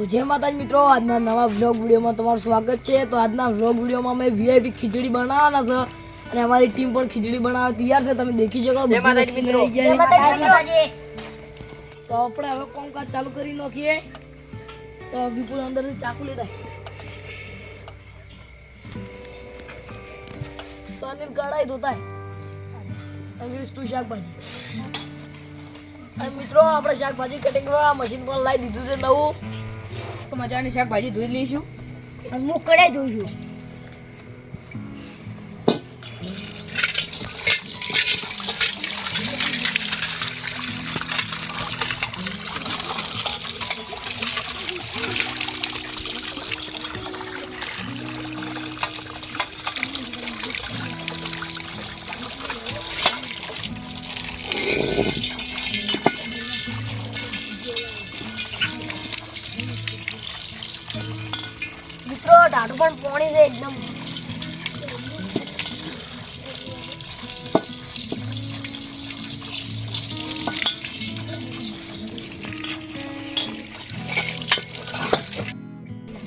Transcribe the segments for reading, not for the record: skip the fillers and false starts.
તો જય માતાજી મિત્રો, આજના નવા વ્લોગ વિડીયોમાં તમારું સ્વાગત છે। તો આજના વ્લોગ વિડીયોમાં અમે વીઆઈપી ખીચડી બનાવવાના છે અને અમારી ટીમ પણ ખીચડી બનાવવા તૈયાર છે। તમે દેખી શકો જય માતાજી મિત્રો। જય માતાજી। તો આપણે હવે કામકાજ ચાલુ કરી નાખીએ। તો વિપુલ અંદરથી ચાકુ લેતા તો અનિલ કઢાઈ ધોતા અંગ્રેજ તું શાકભાજી અને મિત્રો આપણે શાકભાજી કટિંગ કરવા મશીન પણ લાવી દીધું છે નવું। તો મજાની શાકભાજી ધોઈ લઈશું અને હું કઢાઈ ધોઈશું। મિત્રો ટાટું પણ પોણી છે એકદમ।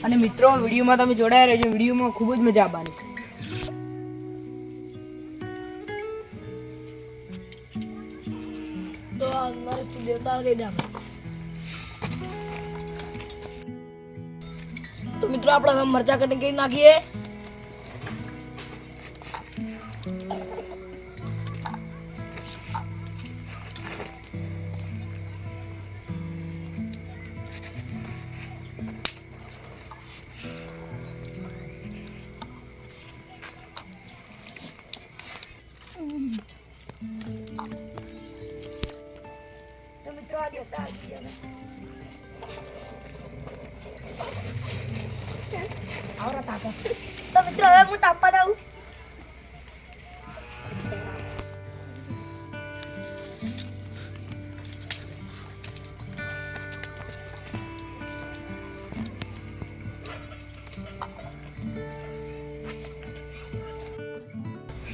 અને મિત્રો વિડીયોમાં તમે જોડાયા રહેજો, વિડીયોમાં ખૂબ જ મજા આવવાની છે। તો અમારે તું દેવતા કહી દે। તો મિત્રો આપણે હવે મરચા કટિંગ કરી નાખીએ। તો મિત્રો આ દેતા આવી ગયા આવરા તાપા। તો મિત્રો હવે હું તાપવા દઉં।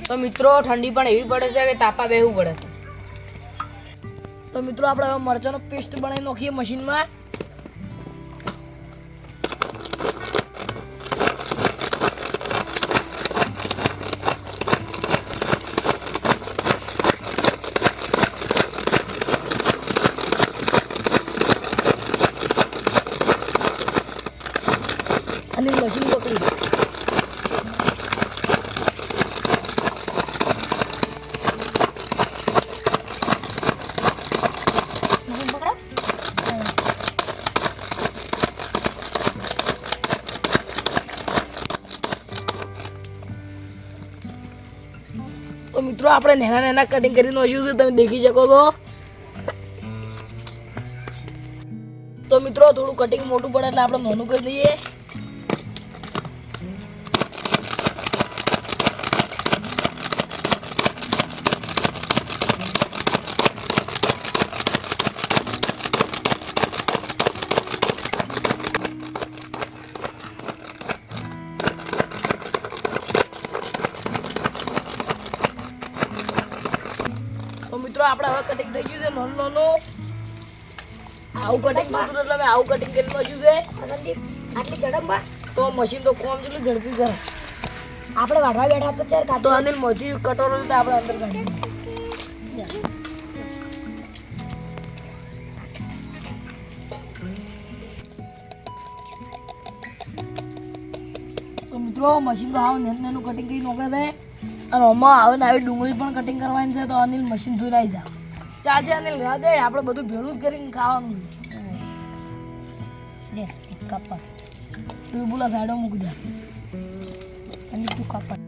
તો મિત્રો ઠંડી પણ એવી પડે છે કે તાપા બેહવું પડે છે। તો મિત્રો આપણે હવે મરચાનો પેસ્ટ બનાવી નાખીએ મશીનમાં। અને મશીન પકડી તો મિત્રો આપણે નાના નાના કટિંગ કરીને નાખ્યું છે, તમે દેખી શકો છો। તો મિત્રો થોડું કટિંગ મોટું પડે એટલે આપણે નાનું કરી દઈએ। તો મિત્રો આપણે હવે કટિંગ થઈ ગયું છે નાનું નાનું। આવું કટિંગ થતું એટલે મેં આવું કટિંગ કરી નાખ્યું છે। આટલી ઝડપમાં તો મશીન તો કોમ જેટલું ઝડપી કરે। આપણે વાઢવા બેઠા તો ચાર કાતો અનિલ મોથી કટોરો લીધા આપણે અંદર કાઢી। તો મિત્રો મશીન તો આવું નાનું નાનું કટિંગ કરી નાખે છે અને આમાં આવે ને આવી ડુંગળી પણ કટિંગ કરવાની છે। તો અનિલ મશીન ધોઈને આવી જા ચાલશે અનિલ રાહ દે, આપણે બધું ભેળું જ કરીને ખાવાનું છે। કાપડ તું બોલા સાઈડો મૂકી દે અને તું કાપડ।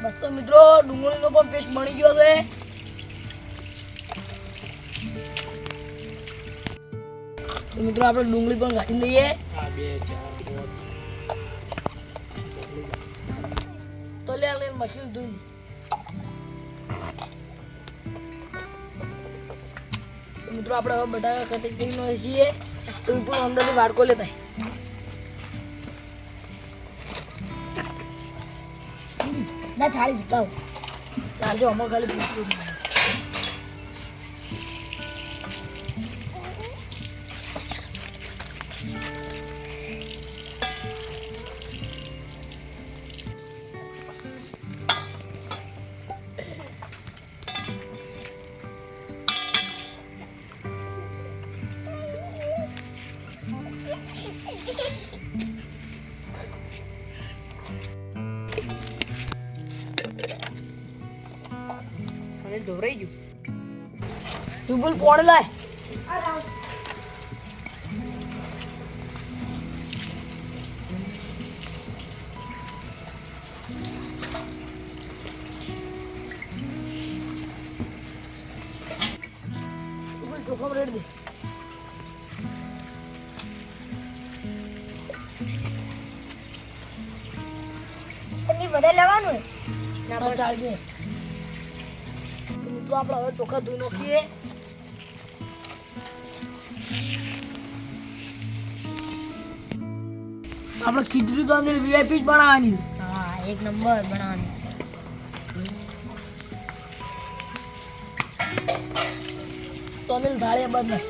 બસ તો મિત્રો ડુંગળીનો પણ પેસ્ટ બની ગયો છે। તો મિત્રો આપણે ડુંગળી પણ કાઢી લઈએ. તો લે આપણે મશીન ધોઈ મિત્રો આપણે હવે બટાકા કટિંગ કરીને છીએ તો પણ અંદરથી વાડકો લેતા ના થાળી જુતાવ ચાલજો અમારે ખાલી પૂછવું ધોરાઈ ગયું તું બોલ કોણ લાય ચોખમ રેડ દે બધે લેવાનું ના ચાલજે. મિત્રો આપણે હવે ચોખા ધોઈ નાખીએ. આપણે ખીચડી તો અંદર વીઆઈપી જ બનાવવાની. હા એક નંબર બનાવવાની. તો અનિલ થાળી બાદ ના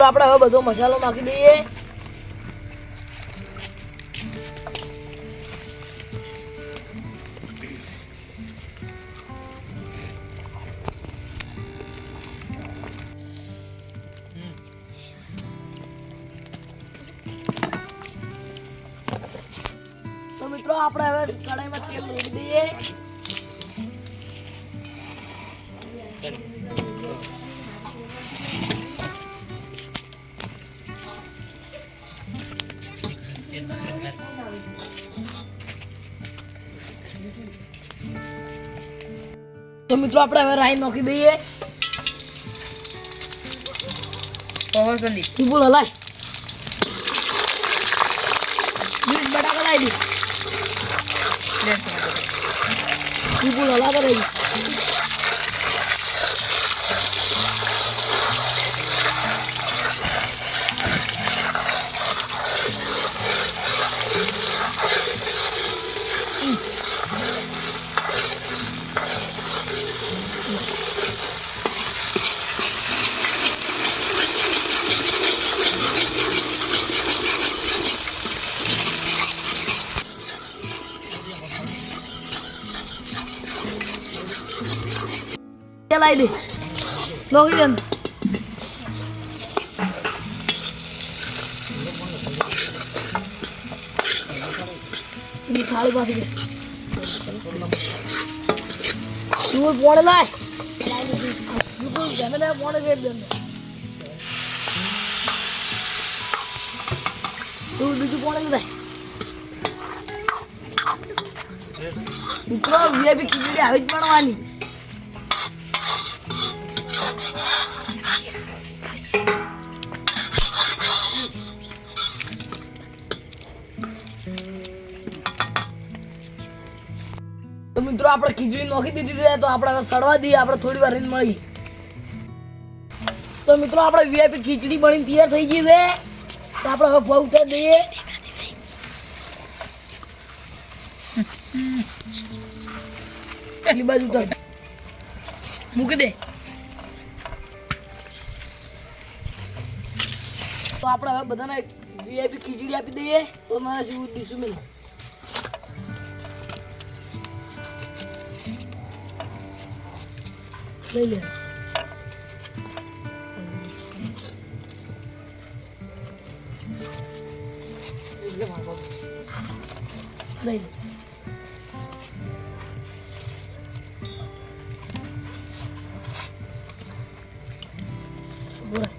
આપણે હવે બધો મસાલો નાખી દઈએ. તો મિત્રો આપણે હવે કઢાઈમાં તેલ રેડી દઈએ. તો મિત્રો આપણે હવે રાઈ નાખી દઈએ. ઓહો સંદીપ તું બોલ હલાય બટાકા લાવી દે તું બોલ હલા કરે લાવી દે નોખી દે થાળી પાછી દે તું પોણે લાય બિલકુલ જમે પોણે રેટ દે તું બીજું પોણે લાય મિત્રો વીઆઈપી ખીચડી આવી જ બનાવવાની. તો મિત્રો આપણે ખીચડી નોખી દીધી છે તો આપણે હવે સડવા દઈએ. આપણે થોડી વાર મળી. તો મિત્રો આપણે વીઆઈપી ખીચડી બની તૈયાર થઈ ગઈ છે તો આપણે હવે ભાવ ઉતારી દઈએ. પેલી બાજુ ઉતાર મૂકી દે. તો આપણે હવે બધાને વીઆઈપી ખીચડી આપી દઈએ. તો મારા જેવું ડીશું મિલ લઈ લે. લઈ લે. બોલા.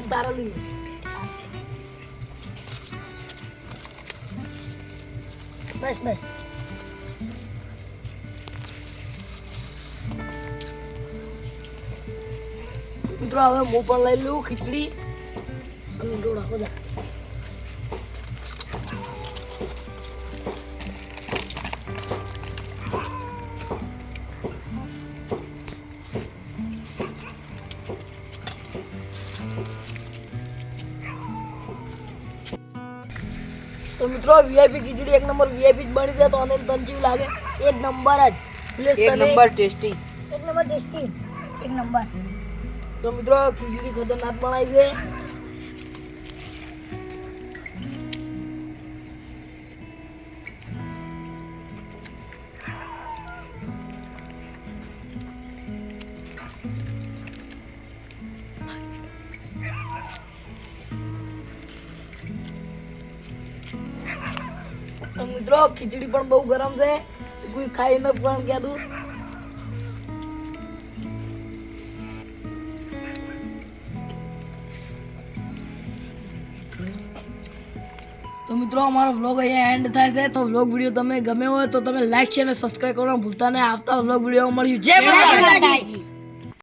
તારા લઈ બસ બસ. મિત્રો હવે હું પણ લઈ લઉં ખીચડી અને ડોળા બધા. તો મિત્રો વીઆઈપી ખીચડી એક નંબર વીઆઈપી જ બની જાય. તો અને તને કેવી લાગે? એક નંબર જ. એક નંબર ટેસ્ટી. એક નંબર ટેસ્ટી. એક નંબર. તો મિત્રો ખીચડી ખતરનાક બનાવી છે. તો મિત્રો ખીચડી પણ બહુ ગરમ છે. કોઈ ખાઈ ન પણ કહેતું. તો મિત્રો અમારો વ્લોગ અહીંયા એન્ડ થાય છે. તો વ્લોગ વિડીયો તમે ગમે હોય તો તમે લાઈક છે અને સબસ્ક્રાઇબ કરવાનું ભૂલતા નહીં. આવતા વ્લોગ વિડીયો મળ્યું. જય માતાજી.